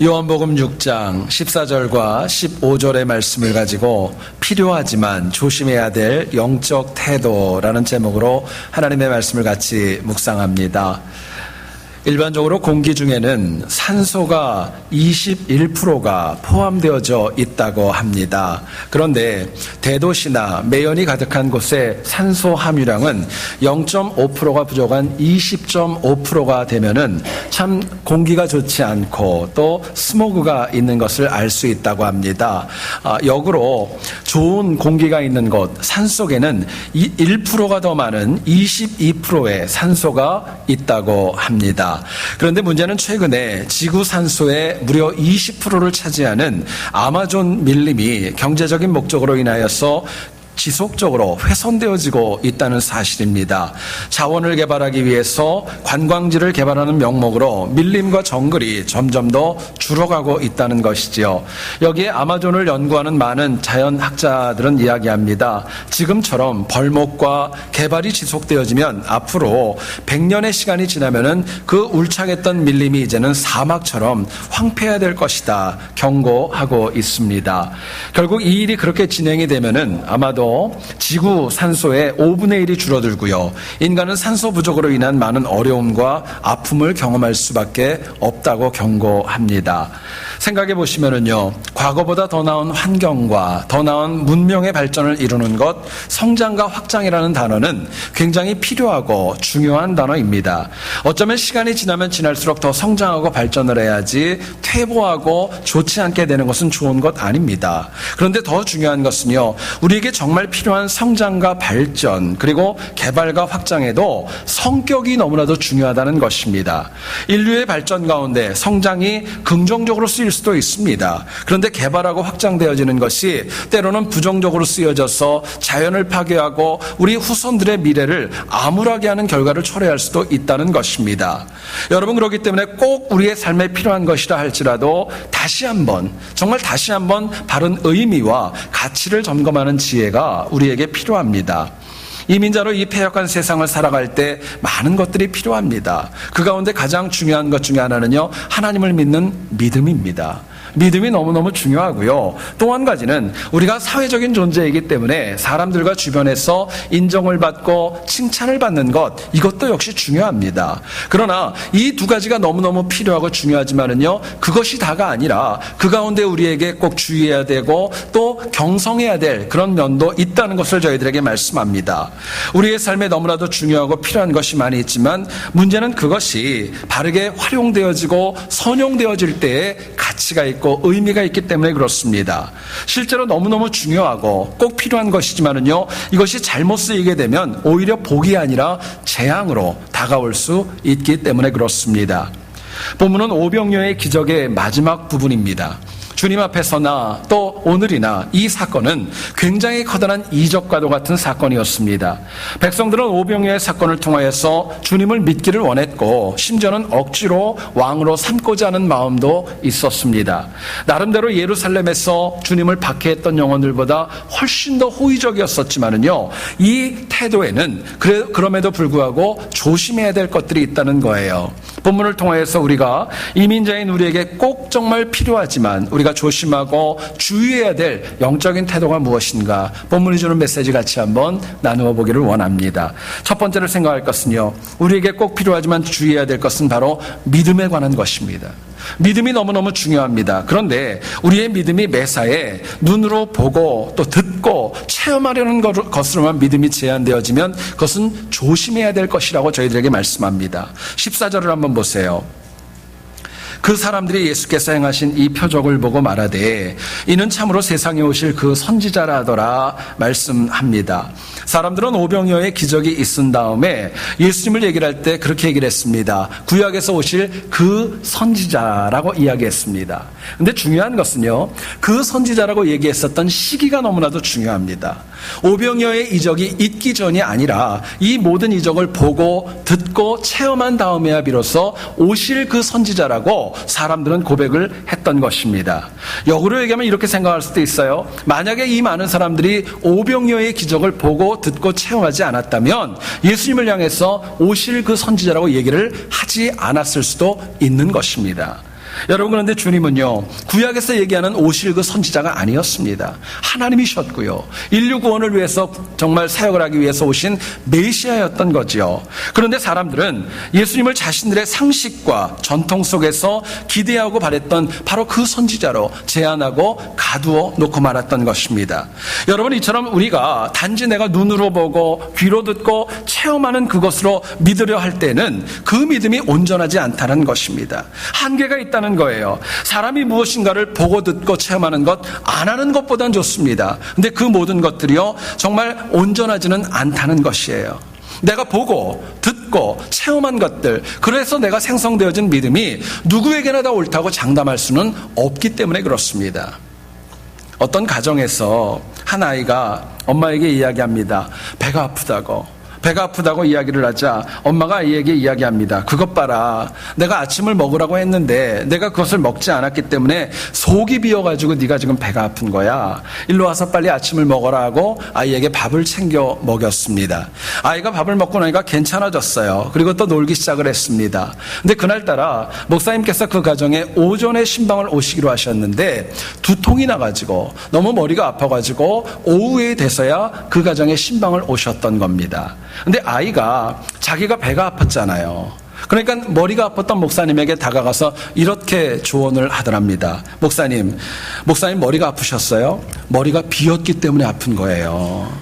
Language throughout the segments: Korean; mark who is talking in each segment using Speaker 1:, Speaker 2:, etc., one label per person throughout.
Speaker 1: 요한복음 6장 14절과 15절의 말씀을 가지고 필요하지만 조심해야 될 영적 태도라는 제목으로 하나님의 말씀을 같이 묵상합니다. 일반적으로 공기 중에는 산소가 21%가 포함되어져 있다고 합니다. 그런데 대도시나 매연이 가득한 곳의 산소 함유량은 0.5%가 부족한 20.5%가 되면은 참 공기가 좋지 않고 또 스모그가 있는 것을 알 수 있다고 합니다. 역으로 좋은 공기가 있는 곳 산속에는 1%가 더 많은 22%의 산소가 있다고 합니다. 그런데 문제는 최근에 지구 산소의 무려 20%를 차지하는 아마존 밀림이 경제적인 목적으로 인하여서 지속적으로 훼손되어지고 있다는 사실입니다. 자원을 개발하기 위해서 관광지를 개발하는 명목으로 밀림과 정글이 점점 더 줄어가고 있다는 것이지요. 여기에 아마존을 연구하는 많은 자연학자들은 이야기합니다. 지금처럼 벌목과 개발이 지속되어지면 앞으로 100년의 시간이 지나면은 그 울창했던 밀림이 이제는 사막처럼 황폐해야 될 것이다 경고하고 있습니다. 결국 이 일이 그렇게 진행이 되면은 아마도 지구 산소의 5분의 1이 줄어들고요. 인간은 산소 부족으로 인한 많은 어려움과 아픔을 경험할 수밖에 없다고 경고합니다. 생각해 보시면은요, 과거보다 더 나은 환경과 더 나은 문명의 발전을 이루는 것, 성장과 확장이라는 단어는 굉장히 필요하고 중요한 단어입니다. 어쩌면 시간이 지나면 지날수록 더 성장하고 발전을 해야지 퇴보하고 좋지 않게 되는 것은 좋은 것 아닙니다. 그런데 더 중요한 것은요, 우리에게 정말 필요한 성장과 발전 그리고 개발과 확장에도 성격이 너무나도 중요하다는 것입니다. 인류의 발전 가운데 성장이 긍정적으로 쓰일 수도 있습니다. 그런데 개발하고 확장되어지는 것이 때로는 부정적으로 쓰여져서 자연을 파괴하고 우리 후손들의 미래를 암울하게 하는 결과를 초래할 수도 있다는 것입니다. 여러분, 그렇기 때문에 꼭 우리의 삶에 필요한 것이라 할지라도 정말 다시 한번 바른 의미와 가치를 점검하는 지혜가 우리에게 필요합니다. 이민자로 이 패역한 세상을 살아갈 때 많은 것들이 필요합니다. 그 가운데 가장 중요한 것 중에 하나는요, 하나님을 믿는 믿음입니다. 믿음이 너무너무 중요하고요. 또 한 가지는 우리가 사회적인 존재이기 때문에 사람들과 주변에서 인정을 받고 칭찬을 받는 것, 이것도 역시 중요합니다. 그러나 이 두 가지가 너무너무 필요하고 중요하지만은요, 그것이 다가 아니라 그 가운데 우리에게 꼭 주의해야 되고 또 경성해야 될 그런 면도 있다는 것을 저희들에게 말씀합니다. 우리의 삶에 너무나도 중요하고 필요한 것이 많이 있지만 문제는 그것이 바르게 활용되어지고 선용되어질 때에 가치가 있고 의미가 있기 때문에 그렇습니다. 실제로 너무너무 중요하고 꼭 필요한 것이지만은요, 이것이 잘못 쓰이게 되면 오히려 복이 아니라 재앙으로 다가올 수 있기 때문에 그렇습니다. 본문은 오병이어의 기적의 마지막 부분입니다. 주님 앞에서나 또 오늘이나 이 사건은 굉장히 커다란 이적과도 같은 사건이었습니다. 백성들은 오병이어의 사건을 통하여서 주님을 믿기를 원했고 심지어는 억지로 왕으로 삼고자 하는 마음도 있었습니다. 나름대로 예루살렘에서 주님을 박해했던 영혼들보다 훨씬 더 호의적이었었지만은요, 이 태도에는 그럼에도 불구하고 조심해야 될 것들이 있다는 거예요. 본문을 통하여서 우리가 이민자인 우리에게 꼭 정말 필요하지만 우리가 조심하고 주의해야 될 영적인 태도가 무엇인가, 본문이 주는 메시지 같이 한번 나누어 보기를 원합니다. 첫 번째로 생각할 것은요, 우리에게 꼭 필요하지만 주의해야 될 것은 바로 믿음에 관한 것입니다. 믿음이 너무너무 중요합니다. 그런데 우리의 믿음이 매사에 눈으로 보고 또 듣고 체험하려는 것으로만 믿음이 제한되어지면 그것은 조심해야 될 것이라고 저희들에게 말씀합니다. 14절을 한번 보세요. 그 사람들이 예수께서 행하신 이 표적을 보고 말하되 이는 참으로 세상에 오실 그 선지자라 하더라 말씀합니다. 사람들은 오병이어의 기적이 있은 다음에 예수님을 얘기를 할 때 그렇게 얘기를 했습니다. 구약에서 오실 그 선지자라고 이야기했습니다. 그런데 중요한 것은요, 그 선지자라고 얘기했었던 시기가 너무나도 중요합니다. 오병이어의 이적이 있기 전이 아니라 이 모든 이적을 보고 듣고 체험한 다음에야 비로소 오실 그 선지자라고 사람들은 고백을 했던 것입니다. 역으로 얘기하면 이렇게 생각할 수도 있어요. 만약에 이 많은 사람들이 오병이어의 기적을 보고 듣고 체험하지 않았다면 예수님을 향해서 오실 그 선지자라고 얘기를 하지 않았을 수도 있는 것입니다. 여러분, 그런데 주님은요, 구약에서 얘기하는 오실 그 선지자가 아니었습니다. 하나님이셨고요, 인류 구원을 위해서 정말 사역을 하기 위해서 오신 메시아였던 거지요. 그런데 사람들은 예수님을 자신들의 상식과 전통 속에서 기대하고 바랬던 바로 그 선지자로 제안하고 가두어 놓고 말았던 것입니다. 여러분, 이처럼 우리가 단지 내가 눈으로 보고 귀로 듣고 체험하는 그것으로 믿으려 할 때는 그 믿음이 온전하지 않다는 것입니다. 한계가 있다는 거예요. 사람이 무엇인가를 보고 듣고 체험하는 것, 안 하는 것보단 좋습니다. 근데 그 모든 것들이요, 정말 온전하지는 않다는 것이에요. 내가 보고 듣고 체험한 것들, 그래서 내가 생성되어진 믿음이 누구에게나 다 옳다고 장담할 수는 없기 때문에 그렇습니다. 어떤 가정에서 한 아이가 엄마에게 이야기합니다. 배가 아프다고 이야기를 하자 엄마가 아이에게 이야기합니다. 그것 봐라, 내가 아침을 먹으라고 했는데 내가 그것을 먹지 않았기 때문에 속이 비어가지고 네가 지금 배가 아픈 거야. 일로 와서 빨리 아침을 먹어라 하고 아이에게 밥을 챙겨 먹였습니다. 아이가 밥을 먹고 나니까 괜찮아졌어요. 그리고 또 놀기 시작을 했습니다. 근데 그날따라 목사님께서 그 가정에 오전에 신방을 오시기로 하셨는데 두통이 나가지고 너무 머리가 아파가지고 오후에 돼서야 그 가정에 신방을 오셨던 겁니다. 근데 아이가 자기가 배가 아팠잖아요. 그러니까 머리가 아팠던 목사님에게 다가가서 이렇게 조언을 하더랍니다. 목사님 머리가 아프셨어요? 머리가 비었기 때문에 아픈 거예요.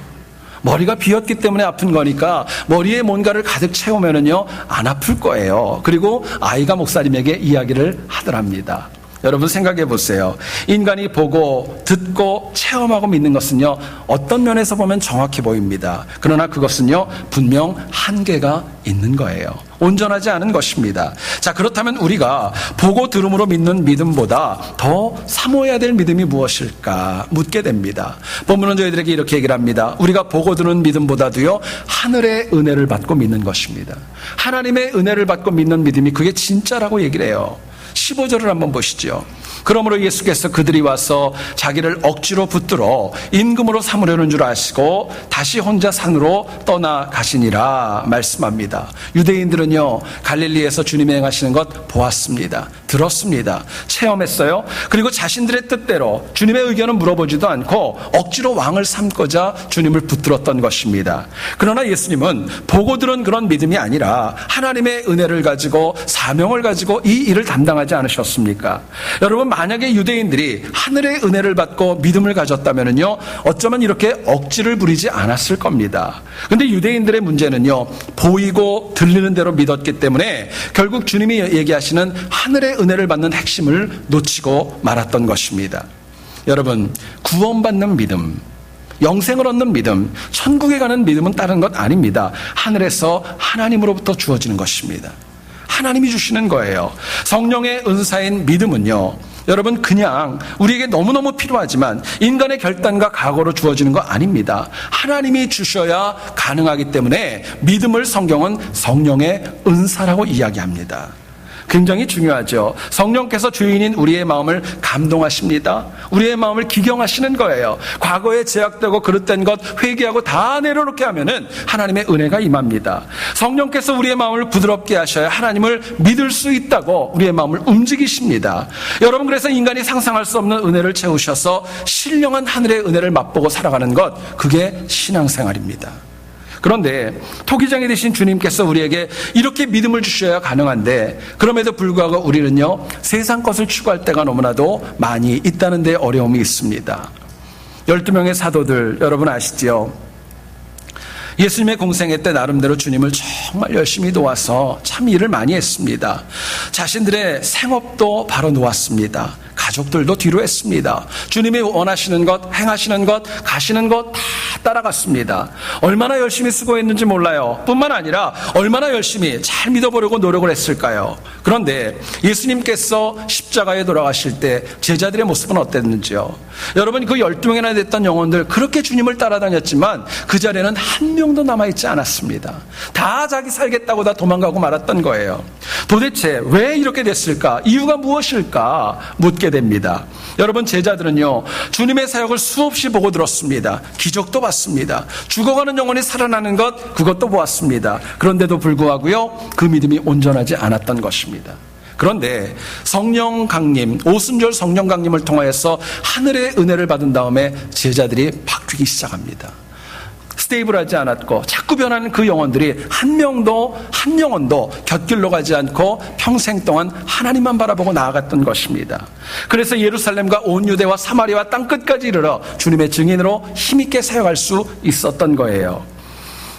Speaker 1: 머리가 비었기 때문에 아픈 거니까 머리에 뭔가를 가득 채우면은요, 안 아플 거예요. 그리고 아이가 목사님에게 이야기를 하더랍니다. 여러분, 생각해 보세요. 인간이 보고 듣고 체험하고 믿는 것은요, 어떤 면에서 보면 정확해 보입니다. 그러나 그것은요, 분명 한계가 있는 거예요. 온전하지 않은 것입니다. 자, 그렇다면 우리가 보고 들음으로 믿는 믿음보다 더 사모해야 될 믿음이 무엇일까 묻게 됩니다. 본문은 저희들에게 이렇게 얘기를 합니다. 우리가 보고 들은 믿음보다도요, 하늘의 은혜를 받고 믿는 것입니다. 하나님의 은혜를 받고 믿는 믿음이 그게 진짜라고 얘기를 해요. 15절을 한번 보시죠. 그러므로 예수께서 그들이 와서 자기를 억지로 붙들어 임금으로 삼으려는 줄 아시고 다시 혼자 산으로 떠나가시니라 말씀합니다. 유대인들은요, 갈릴리에서 주님이 행하시는 것 보았습니다. 들었습니다. 체험했어요. 그리고 자신들의 뜻대로 주님의 의견은 물어보지도 않고 억지로 왕을 삼고자 주님을 붙들었던 것입니다. 그러나 예수님은 보고 들은 그런 믿음이 아니라 하나님의 은혜를 가지고 사명을 가지고 이 일을 담당하지 않으셨습니까? 여러분, 만약에 유대인들이 하늘의 은혜를 받고 믿음을 가졌다면요, 어쩌면 이렇게 억지를 부리지 않았을 겁니다. 근데 유대인들의 문제는요, 보이고 들리는 대로 믿었기 때문에 결국 주님이 얘기하시는 하늘의 은혜를 받는 핵심을 놓치고 말았던 것입니다. 여러분, 구원받는 믿음, 영생을 얻는 믿음, 천국에 가는 믿음은 다른 것 아닙니다. 하늘에서 하나님으로부터 주어지는 것입니다. 하나님이 주시는 거예요. 성령의 은사인 믿음은요, 여러분, 그냥 우리에게 너무너무 필요하지만 인간의 결단과 각오로 주어지는 거 아닙니다. 하나님이 주셔야 가능하기 때문에 믿음을 성경은 성령의 은사라고 이야기합니다. 굉장히 중요하죠. 성령께서 주인인 우리의 마음을 감동하십니다. 우리의 마음을 기경하시는 거예요. 과거에 제약되고 그릇된 것 회개하고 다 내려놓게 하면은 하나님의 은혜가 임합니다. 성령께서 우리의 마음을 부드럽게 하셔야 하나님을 믿을 수 있다고 우리의 마음을 움직이십니다. 여러분, 그래서 인간이 상상할 수 없는 은혜를 채우셔서 신령한 하늘의 은혜를 맛보고 살아가는 것, 그게 신앙생활입니다. 그런데 토기장이 되신 주님께서 우리에게 이렇게 믿음을 주셔야 가능한데, 그럼에도 불구하고 우리는요, 세상 것을 추구할 때가 너무나도 많이 있다는 데 어려움이 있습니다. 12명의 사도들, 여러분 아시지요? 예수님의 공생애 때 나름대로 주님을 정말 열심히 도와서 참 일을 많이 했습니다. 자신들의 생업도 바로 놓았습니다. 가족들도 뒤로 했습니다. 주님이 원하시는 것, 행하시는 것, 가시는 것 다 따라갔습니다. 얼마나 열심히 수고했는지 몰라요. 뿐만 아니라 얼마나 열심히 잘 믿어보려고 노력을 했을까요? 그런데 예수님께서 십자가에 돌아가실 때 제자들의 모습은 어땠는지요? 여러분, 그 12명이나 됐던 영혼들, 그렇게 주님을 따라다녔지만 그 자리에는 한 명도 남아있지 않았습니다. 다 자기 살겠다고 다 도망가고 말았던 거예요. 도대체 왜 이렇게 됐을까? 이유가 무엇일까? 묻게 됩니다. 여러분, 제자들은요, 주님의 사역을 수없이 보고 들었습니다. 기적도 봤습니다. 죽어가는 영혼이 살아나는 것, 그것도 보았습니다. 그런데도 불구하고요, 그 믿음이 온전하지 않았던 것입니다. 그런데 성령 강림, 오순절 성령 강림을 통하여서 하늘의 은혜를 받은 다음에 제자들이 바뀌기 시작합니다. 스테이블하지 않았고 자꾸 변하는 그 영혼들이 한 영혼도 곁길로 가지 않고 평생 동안 하나님만 바라보고 나아갔던 것입니다. 그래서 예루살렘과 온 유대와 사마리아 땅끝까지 이르러 주님의 증인으로 힘있게 사역할 수 있었던 거예요.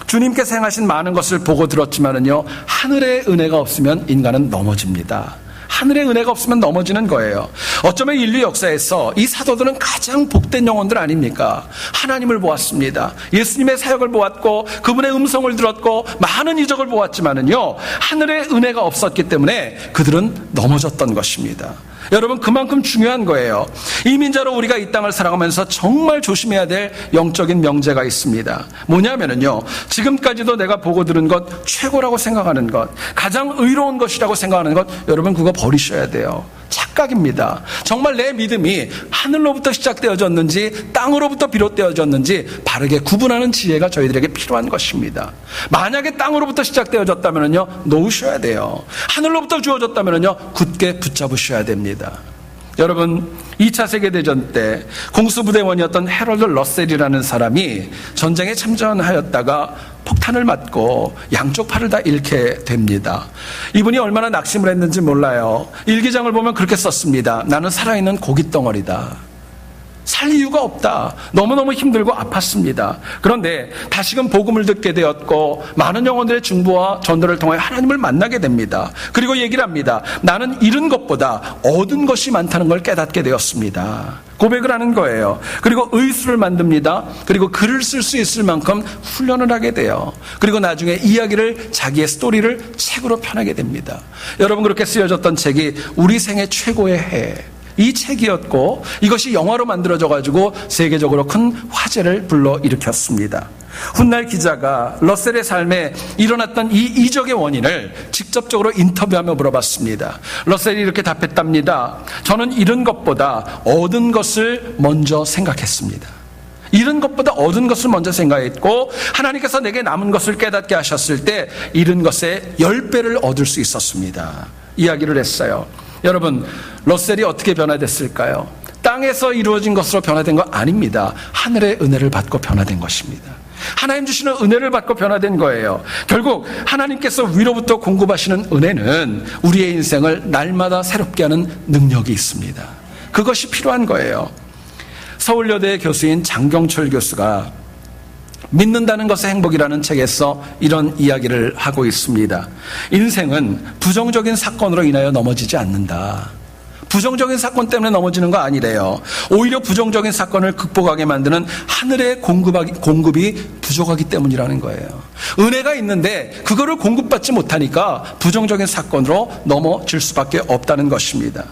Speaker 1: 주님께서 행하신 많은 것을 보고 들었지만은요, 하늘의 은혜가 없으면 인간은 넘어집니다. 하늘의 은혜가 없으면 넘어지는 거예요. 어쩌면 인류 역사에서 이 사도들은 가장 복된 영혼들 아닙니까? 하나님을 보았습니다. 예수님의 사역을 보았고 그분의 음성을 들었고 많은 이적을 보았지만은요, 하늘의 은혜가 없었기 때문에 그들은 넘어졌던 것입니다. 여러분, 그만큼 중요한 거예요. 이민자로 우리가 이 땅을 살아가면서 정말 조심해야 될 영적인 명제가 있습니다. 뭐냐면은요, 지금까지도 내가 보고 들은 것, 최고라고 생각하는 것, 가장 의로운 것이라고 생각하는 것, 여러분 그거 버리셔야 돼요. 착각입니다. 정말 내 믿음이 하늘로부터 시작되어졌는지 땅으로부터 비롯되어졌는지 바르게 구분하는 지혜가 저희들에게 필요한 것입니다. 만약에 땅으로부터 시작되어졌다면요, 놓으셔야 돼요. 하늘로부터 주어졌다면요, 굳게 붙잡으셔야 됩니다. 여러분, 2차 세계대전 때 공수부대원이었던 해럴드 러셀이라는 사람이 전쟁에 참전하였다가 폭탄을 맞고 양쪽 팔을 다 잃게 됩니다. 이분이 얼마나 낙심을 했는지 몰라요. 일기장을 보면 그렇게 썼습니다. 나는 살아있는 고깃덩어리다. 살 이유가 없다. 너무너무 힘들고 아팠습니다. 그런데 다시금 복음을 듣게 되었고 많은 영혼들의 중보와 전도를 통해 하나님을 만나게 됩니다. 그리고 얘기를 합니다. 나는 잃은 것보다 얻은 것이 많다는 걸 깨닫게 되었습니다. 고백을 하는 거예요. 그리고 의수를 만듭니다. 그리고 글을 쓸 수 있을 만큼 훈련을 하게 돼요. 그리고 나중에 이야기를, 자기의 스토리를 책으로 펴내게 됩니다. 여러분, 그렇게 쓰여졌던 책이 우리 생애 최고의 해, 이 책이었고 이것이 영화로 만들어져 가지고 세계적으로 큰 화제를 불러일으켰습니다. 훗날 기자가 러셀의 삶에 일어났던 이 이적의 원인을 직접적으로 인터뷰하며 물어봤습니다. 러셀이 이렇게 답했답니다. 저는 잃은 것보다 얻은 것을 먼저 생각했습니다. 잃은 것보다 얻은 것을 먼저 생각했고 하나님께서 내게 남은 것을 깨닫게 하셨을 때 잃은 것의 10배를 얻을 수 있었습니다. 이야기를 했어요. 여러분, 러셀이 어떻게 변화됐을까요? 땅에서 이루어진 것으로 변화된 거 아닙니다. 하늘의 은혜를 받고 변화된 것입니다. 하나님 주시는 은혜를 받고 변화된 거예요. 결국 하나님께서 위로부터 공급하시는 은혜는 우리의 인생을 날마다 새롭게 하는 능력이 있습니다. 그것이 필요한 거예요. 서울여대 교수인 장경철 교수가 믿는다는 것의 행복이라는 책에서 이런 이야기를 하고 있습니다. 인생은 부정적인 사건으로 인하여 넘어지지 않는다. 부정적인 사건 때문에 넘어지는 거 아니래요. 오히려 부정적인 사건을 극복하게 만드는 하늘의 공급이 부족하기 때문이라는 거예요. 은혜가 있는데 그거를 공급받지 못하니까 부정적인 사건으로 넘어질 수밖에 없다는 것입니다.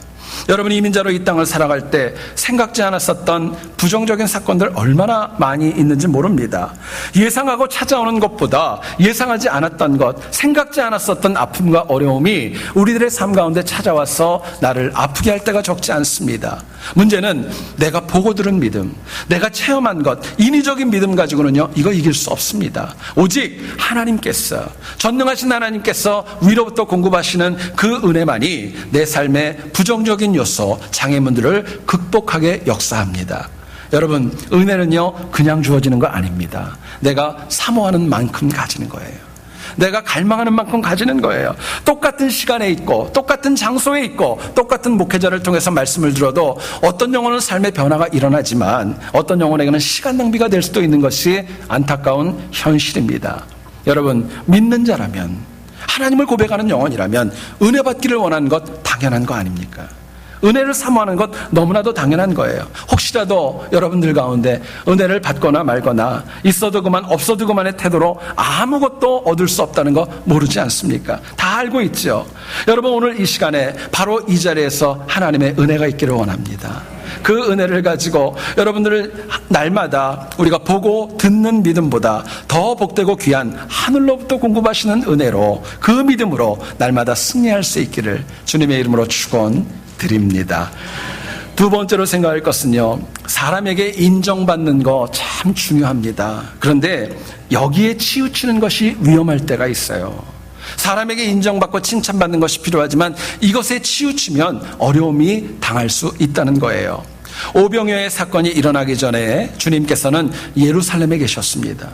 Speaker 1: 여러분이 이민자로 이 땅을 살아갈 때 생각지 않았었던 부정적인 사건들 얼마나 많이 있는지 모릅니다. 예상하고 찾아오는 것보다 예상하지 않았던 것, 생각지 않았었던 아픔과 어려움이 우리들의 삶 가운데 찾아와서 나를 아프게 할 때가 적지 않습니다. 문제는 내가 보고 들은 믿음, 내가 체험한 것, 인위적인 믿음 가지고는요, 이거 이길 수 없습니다. 오직 하나님께서, 전능하신 하나님께서 위로부터 공급하시는 그 은혜만이 내 삶의 부정적인 요소, 장애물들을 극복하게 역사합니다. 여러분, 은혜는요, 그냥 주어지는 거 아닙니다. 내가 사모하는 만큼 가지는 거예요. 내가 갈망하는 만큼 가지는 거예요. 똑같은 시간에 있고 똑같은 장소에 있고 똑같은 목회자를 통해서 말씀을 들어도 어떤 영혼은 삶의 변화가 일어나지만 어떤 영혼에게는 시간 낭비가 될 수도 있는 것이 안타까운 현실입니다. 여러분, 믿는 자라면, 하나님을 고백하는 영혼이라면 은혜 받기를 원하는 것 당연한 거 아닙니까? 은혜를 사모하는 것 너무나도 당연한 거예요. 혹시라도 여러분들 가운데 은혜를 받거나 말거나 있어도 그만 없어도 그만의 태도로 아무것도 얻을 수 없다는 거 모르지 않습니까? 다 알고 있죠. 여러분, 오늘 이 시간에 바로 이 자리에서 하나님의 은혜가 있기를 원합니다. 그 은혜를 가지고 여러분들을 날마다 우리가 보고 듣는 믿음보다 더 복되고 귀한 하늘로부터 공급하시는 은혜로, 그 믿음으로 날마다 승리할 수 있기를 주님의 이름으로 축원드립니다. 두 번째로 생각할 것은요, 사람에게 인정받는 거 참 중요합니다. 그런데 여기에 치우치는 것이 위험할 때가 있어요. 사람에게 인정받고 칭찬받는 것이 필요하지만 이것에 치우치면 어려움이 당할 수 있다는 거예요. 오병이어의 사건이 일어나기 전에 주님께서는 예루살렘에 계셨습니다.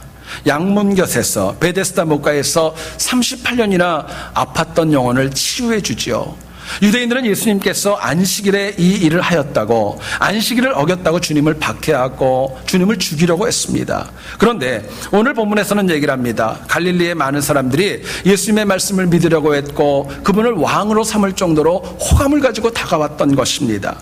Speaker 1: 양문곁에서 베데스다 목가에서 38년이나 아팠던 영혼을 치유해 주지요. 유대인들은 예수님께서 안식일에 이 일을 하였다고, 안식일을 어겼다고 주님을 박해하고 주님을 죽이려고 했습니다. 그런데 오늘 본문에서는 얘기를 합니다. 갈릴리의 많은 사람들이 예수님의 말씀을 믿으려고 했고 그분을 왕으로 삼을 정도로 호감을 가지고 다가왔던 것입니다.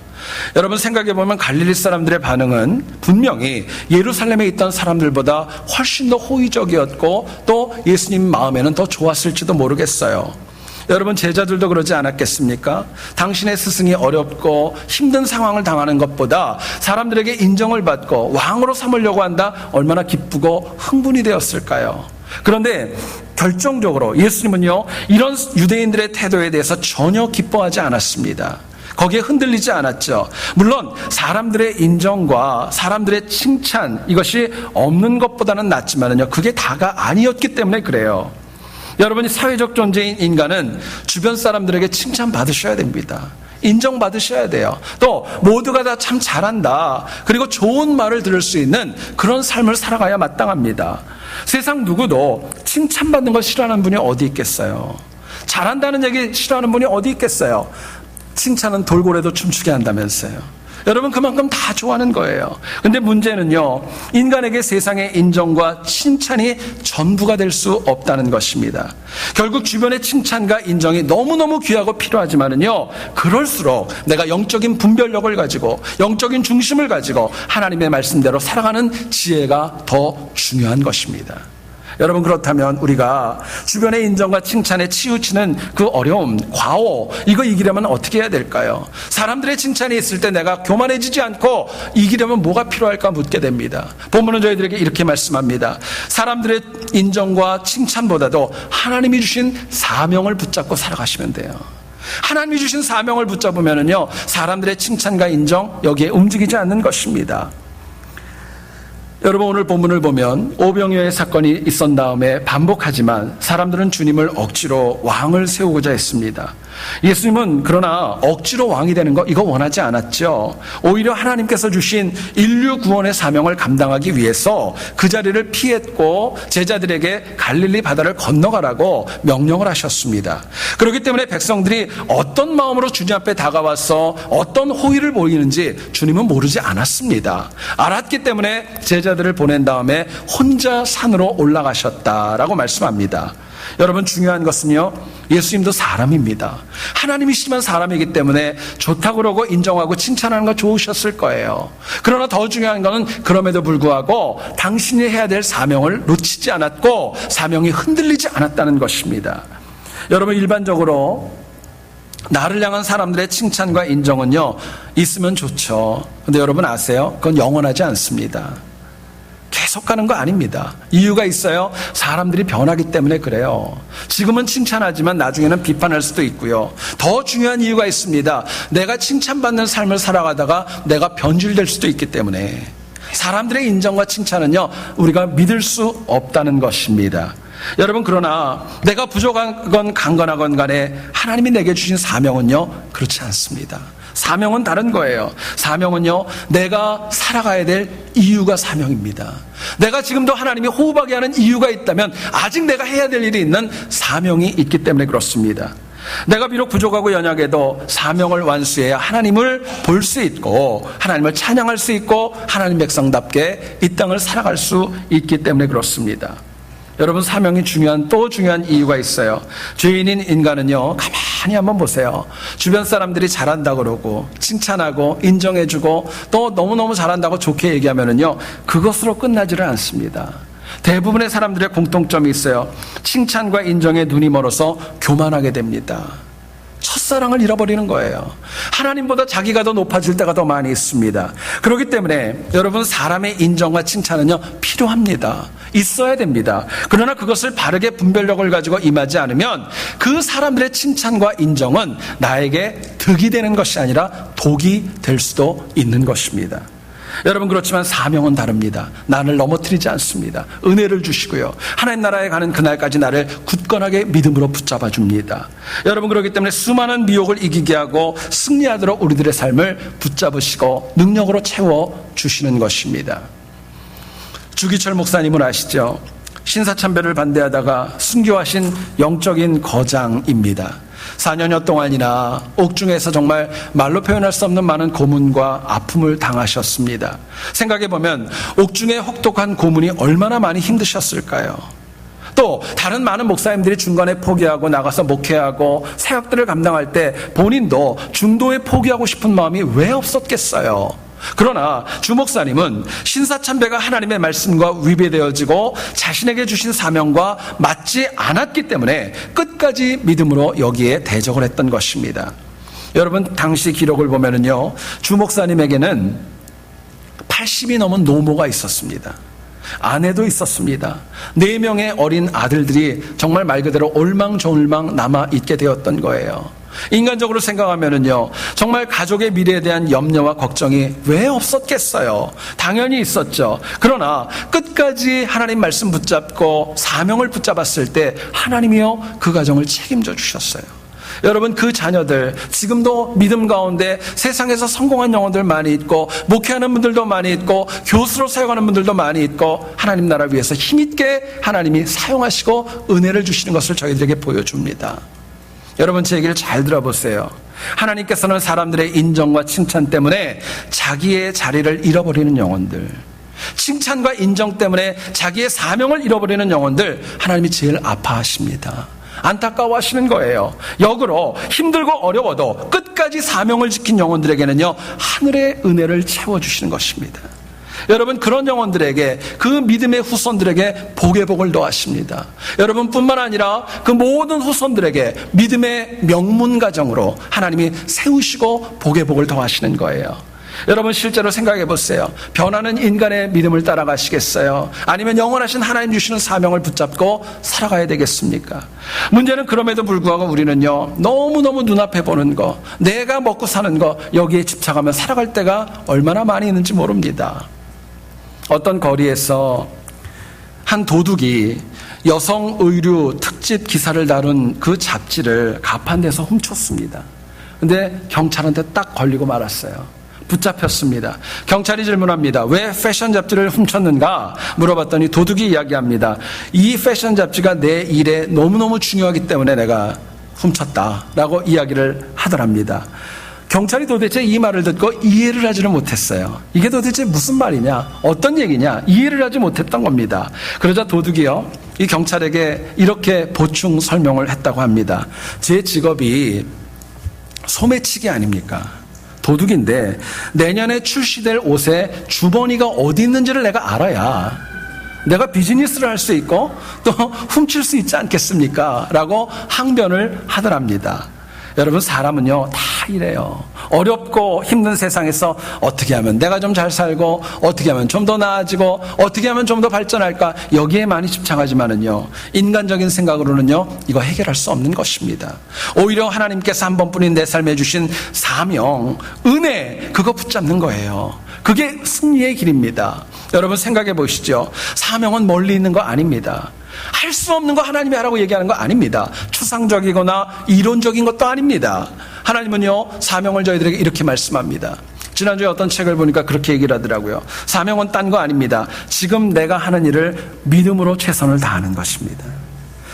Speaker 1: 여러분 생각해보면 갈릴리 사람들의 반응은 분명히 예루살렘에 있던 사람들보다 훨씬 더 호의적이었고 또 예수님 마음에는 더 좋았을지도 모르겠어요. 여러분 제자들도 그러지 않았겠습니까? 당신의 스승이 어렵고 힘든 상황을 당하는 것보다 사람들에게 인정을 받고 왕으로 삼으려고 한다 얼마나 기쁘고 흥분이 되었을까요? 그런데 결정적으로 예수님은요 이런 유대인들의 태도에 대해서 전혀 기뻐하지 않았습니다. 거기에 흔들리지 않았죠. 물론 사람들의 인정과 사람들의 칭찬 이것이 없는 것보다는 낫지만은요 그게 다가 아니었기 때문에 그래요. 여러분이 사회적 존재인 인간은 주변 사람들에게 칭찬받으셔야 됩니다. 인정받으셔야 돼요. 또 모두가 다 참 잘한다. 그리고 좋은 말을 들을 수 있는 그런 삶을 살아가야 마땅합니다. 세상 누구도 칭찬받는 걸 싫어하는 분이 어디 있겠어요. 잘한다는 얘기 싫어하는 분이 어디 있겠어요. 칭찬은 돌고래도 춤추게 한다면서요. 여러분 그만큼 다 좋아하는 거예요. 근데 문제는요 인간에게 세상의 인정과 칭찬이 전부가 될 수 없다는 것입니다. 결국 주변의 칭찬과 인정이 너무너무 귀하고 필요하지만은요 그럴수록 내가 영적인 분별력을 가지고 영적인 중심을 가지고 하나님의 말씀대로 살아가는 지혜가 더 중요한 것입니다. 여러분 그렇다면 우리가 주변의 인정과 칭찬에 치우치는 그 어려움, 과오 이거 이기려면 어떻게 해야 될까요? 사람들의 칭찬이 있을 때 내가 교만해지지 않고 이기려면 뭐가 필요할까 묻게 됩니다. 본문은 저희들에게 이렇게 말씀합니다. 사람들의 인정과 칭찬보다도 하나님이 주신 사명을 붙잡고 살아가시면 돼요. 하나님이 주신 사명을 붙잡으면은요 사람들의 칭찬과 인정 여기에 움직이지 않는 것입니다. 여러분 오늘 본문을 보면 오병이어의 사건이 있었던 다음에 반복하지만 사람들은 주님을 억지로 왕을 세우고자 했습니다. 예수님은 그러나 억지로 왕이 되는 거 이거 원하지 않았죠. 오히려 하나님께서 주신 인류 구원의 사명을 감당하기 위해서 그 자리를 피했고 제자들에게 갈릴리 바다를 건너가라고 명령을 하셨습니다. 그렇기 때문에 백성들이 어떤 마음으로 주님 앞에 다가와서 어떤 호의를 보이는지 주님은 모르지 않았습니다. 알았기 때문에 제자들을 보낸 다음에 혼자 산으로 올라가셨다라고 말씀합니다. 여러분 중요한 것은요 예수님도 사람입니다. 하나님이시지만 사람이기 때문에 좋다고 그러고 인정하고 칭찬하는 거 좋으셨을 거예요. 그러나 더 중요한 것은 그럼에도 불구하고 당신이 해야 될 사명을 놓치지 않았고 사명이 흔들리지 않았다는 것입니다. 여러분 일반적으로 나를 향한 사람들의 칭찬과 인정은요 있으면 좋죠. 근데 여러분 아세요? 그건 영원하지 않습니다. 계속 가는 거 아닙니다. 이유가 있어요. 사람들이 변하기 때문에 그래요. 지금은 칭찬하지만 나중에는 비판할 수도 있고요. 더 중요한 이유가 있습니다. 내가 칭찬받는 삶을 살아가다가 내가 변질될 수도 있기 때문에 사람들의 인정과 칭찬은요 우리가 믿을 수 없다는 것입니다. 여러분 그러나 내가 부족하건 강건하건 간에 하나님이 내게 주신 사명은요 그렇지 않습니다. 사명은 다른 거예요. 사명은요 내가 살아가야 될 이유가 사명입니다. 내가 지금도 하나님이 호흡하게 하는 이유가 있다면 아직 내가 해야 될 일이 있는 사명이 있기 때문에 그렇습니다. 내가 비록 부족하고 연약해도 사명을 완수해야 하나님을 볼 수 있고 하나님을 찬양할 수 있고 하나님 백성답게 이 땅을 살아갈 수 있기 때문에 그렇습니다. 여러분 사명이 또 중요한 이유가 있어요. 죄인인 인간은요 가만히 한번 보세요. 주변 사람들이 잘한다고 그러고 칭찬하고 인정해주고 또 너무너무 잘한다고 좋게 얘기하면은요 그것으로 끝나지를 않습니다. 대부분의 사람들의 공통점이 있어요. 칭찬과 인정에 눈이 멀어서 교만하게 됩니다. 첫사랑을 잃어버리는 거예요. 하나님보다 자기가 더 높아질 때가 더 많이 있습니다. 그렇기 때문에 여러분 사람의 인정과 칭찬은요 필요합니다. 있어야 됩니다. 그러나 그것을 바르게 분별력을 가지고 임하지 않으면 그 사람들의 칭찬과 인정은 나에게 득이 되는 것이 아니라 독이 될 수도 있는 것입니다. 여러분, 그렇지만 사명은 다릅니다. 나를 넘어뜨리지 않습니다. 은혜를 주시고요, 하나님 나라에 가는 그날까지 나를 굳건하게 믿음으로 붙잡아 줍니다. 여러분, 그렇기 때문에 수많은 미혹을 이기게 하고 승리하도록 우리들의 삶을 붙잡으시고 능력으로 채워주시는 것입니다. 주기철 목사님은 아시죠? 신사참배를 반대하다가 순교하신 영적인 거장입니다. 4년여 동안이나 옥중에서 정말 말로 표현할 수 없는 많은 고문과 아픔을 당하셨습니다. 생각해보면 옥중의 혹독한 고문이 얼마나 많이 힘드셨을까요? 또 다른 많은 목사님들이 중간에 포기하고 나가서 목회하고 사역들을 감당할 때 본인도 중도에 포기하고 싶은 마음이 왜 없었겠어요? 그러나 주 목사님은 신사참배가 하나님의 말씀과 위배되어지고 자신에게 주신 사명과 맞지 않았기 때문에 끝까지 믿음으로 여기에 대적을 했던 것입니다. 여러분, 당시 기록을 보면은요, 주 목사님에게는 80이 넘은 노모가 있었습니다. 아내도 있었습니다. 4명의 어린 아들들이 정말 말 그대로 올망졸망 남아있게 되었던 거예요. 인간적으로 생각하면은요, 정말 가족의 미래에 대한 염려와 걱정이 왜 없었겠어요? 당연히 있었죠. 그러나 끝까지 하나님 말씀 붙잡고 사명을 붙잡았을 때 하나님이요, 그 가정을 책임져 주셨어요. 여러분, 그 자녀들 지금도 믿음 가운데 세상에서 성공한 영혼들 많이 있고, 목회하는 분들도 많이 있고, 교수로 사역하는 분들도 많이 있고, 하나님 나라 위해서 힘있게 하나님이 사용하시고 은혜를 주시는 것을 저희들에게 보여줍니다. 여러분, 제 얘기를 잘 들어보세요. 하나님께서는 사람들의 인정과 칭찬 때문에 자기의 자리를 잃어버리는 영혼들, 칭찬과 인정 때문에 자기의 사명을 잃어버리는 영혼들, 하나님이 제일 아파하십니다. 안타까워하시는 거예요. 역으로 힘들고 어려워도 끝까지 사명을 지킨 영혼들에게는요, 하늘의 은혜를 채워주시는 것입니다. 여러분, 그런 영혼들에게, 그 믿음의 후손들에게 복의 복을 더하십니다. 여러분뿐만 아니라 그 모든 후손들에게 믿음의 명문 가정으로 하나님이 세우시고 복의 복을 더하시는 거예요. 여러분, 실제로 생각해 보세요. 변하는 인간의 믿음을 따라가시겠어요? 아니면 영원하신 하나님 주시는 사명을 붙잡고 살아가야 되겠습니까? 문제는 그럼에도 불구하고 우리는요, 너무너무 눈앞에 보는 거, 내가 먹고 사는 거, 여기에 집착하며 살아갈 때가 얼마나 많이 있는지 모릅니다. 어떤 거리에서 한 도둑이 여성 의류 특집 기사를 다룬 그 잡지를 가판대서 훔쳤습니다. 근데 경찰한테 딱 걸리고 말았어요. 붙잡혔습니다. 경찰이 질문합니다. 왜 패션 잡지를 훔쳤는가 물어봤더니 도둑이 이야기합니다. 이 패션 잡지가 내 일에 너무너무 중요하기 때문에 내가 훔쳤다라고 이야기를 하더랍니다. 경찰이 도대체 이 말을 듣고 이해를 하지는 못했어요. 이게 도대체 무슨 말이냐, 어떤 얘기냐, 이해를 하지 못했던 겁니다. 그러자 도둑이요, 이 경찰에게 이렇게 보충 설명을 했다고 합니다. 제 직업이 소매치기 아닙니까? 도둑인데 내년에 출시될 옷에 주머니가 어디 있는지를 내가 알아야 내가 비즈니스를 할 수 있고 또 훔칠 수 있지 않겠습니까? 라고 항변을 하더랍니다. 여러분, 사람은요 다 이래요. 어렵고 힘든 세상에서 어떻게 하면 내가 좀 잘 살고, 어떻게 하면 좀 더 나아지고, 어떻게 하면 좀 더 발전할까, 여기에 많이 집착하지만은요, 인간적인 생각으로는요 이거 해결할 수 없는 것입니다. 오히려 하나님께서 한 번뿐인 내 삶에 주신 사명, 은혜, 그거 붙잡는 거예요. 그게 승리의 길입니다. 여러분, 생각해 보시죠. 사명은 멀리 있는 거 아닙니다. 할 수 없는 거 하나님이 하라고 얘기하는 거 아닙니다. 추상적이거나 이론적인 것도 아닙니다. 하나님은요, 사명을 저희들에게 이렇게 말씀합니다. 지난주에 어떤 책을 보니까 그렇게 얘기를 하더라고요. 사명은 딴 거 아닙니다. 지금 내가 하는 일을 믿음으로 최선을 다하는 것입니다.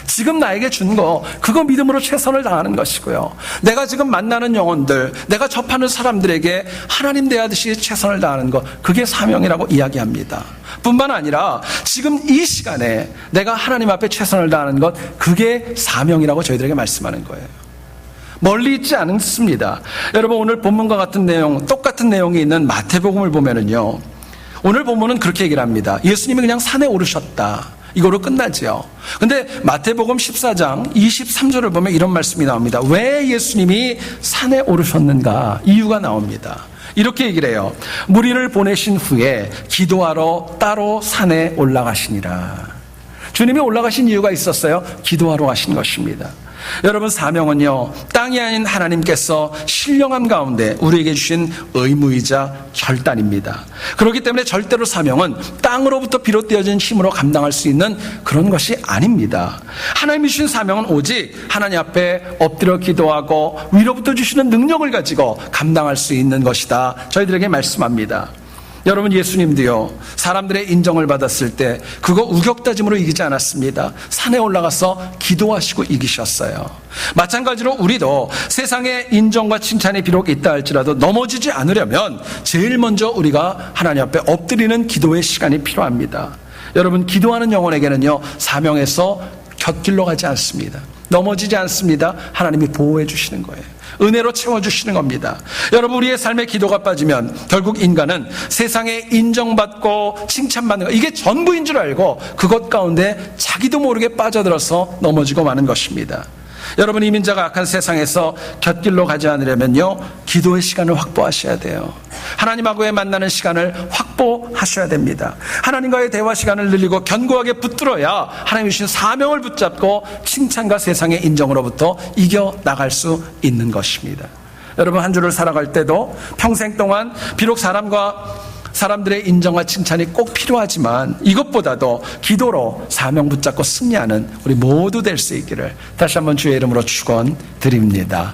Speaker 1: 지금 나에게 준 거, 그거 믿음으로 최선을 다하는 것이고요. 내가 지금 만나는 영혼들, 내가 접하는 사람들에게 하나님 대하듯이 최선을 다하는 거, 그게 사명이라고 이야기합니다. 뿐만 아니라 지금 이 시간에 내가 하나님 앞에 최선을 다하는 것, 그게 사명이라고 저희들에게 말씀하는 거예요. 멀리 있지 않습니다. 여러분, 오늘 본문과 같은 내용, 똑같은 내용이 있는 마태복음을 보면은요, 오늘 본문은 그렇게 얘기를 합니다. 예수님이 그냥 산에 오르셨다, 이거로 끝나지요. 근데 마태복음 14장 23절을 보면 이런 말씀이 나옵니다. 왜 예수님이 산에 오르셨는가? 이유가 나옵니다. 이렇게 얘기를 해요. 무리를 보내신 후에 기도하러 따로 산에 올라가시니라. 주님이 올라가신 이유가 있었어요. 기도하러 가신 것입니다. 여러분, 사명은요, 땅이 아닌 하나님께서 신령함 가운데 우리에게 주신 의무이자 결단입니다. 그렇기 때문에 절대로 사명은 땅으로부터 비롯되어진 힘으로 감당할 수 있는 그런 것이 아닙니다. 하나님이 주신 사명은 오직 하나님 앞에 엎드려 기도하고 위로부터 주시는 능력을 가지고 감당할 수 있는 것이다, 저희들에게 말씀합니다. 여러분, 예수님도요, 사람들의 인정을 받았을 때 그거 우격다짐으로 이기지 않았습니다. 산에 올라가서 기도하시고 이기셨어요. 마찬가지로 우리도 세상의 인정과 칭찬이 비록 있다 할지라도 넘어지지 않으려면 제일 먼저 우리가 하나님 앞에 엎드리는 기도의 시간이 필요합니다. 여러분, 기도하는 영혼에게는요, 사명에서 곁길로 가지 않습니다. 넘어지지 않습니다. 하나님이 보호해 주시는 거예요. 은혜로 채워주시는 겁니다. 여러분, 우리의 삶에 기도가 빠지면 결국 인간은 세상에 인정받고 칭찬받는 것, 이게 전부인 줄 알고 그것 가운데 자기도 모르게 빠져들어서 넘어지고 마는 것입니다. 여러분, 이민자가 악한 세상에서 곁길로 가지 않으려면요, 기도의 시간을 확보하셔야 돼요. 하나님하고의 만나는 시간을 확보하셔야 됩니다. 하나님과의 대화 시간을 늘리고 견고하게 붙들어야 하나님이 주신 사명을 붙잡고 칭찬과 세상의 인정으로부터 이겨나갈 수 있는 것입니다. 여러분, 한 주를 살아갈 때도 평생 동안 비록 사람들의 인정과 칭찬이 꼭 필요하지만 이것보다도 기도로 사명 붙잡고 승리하는 우리 모두 될 수 있기를 다시 한번 주의 이름으로 축원드립니다.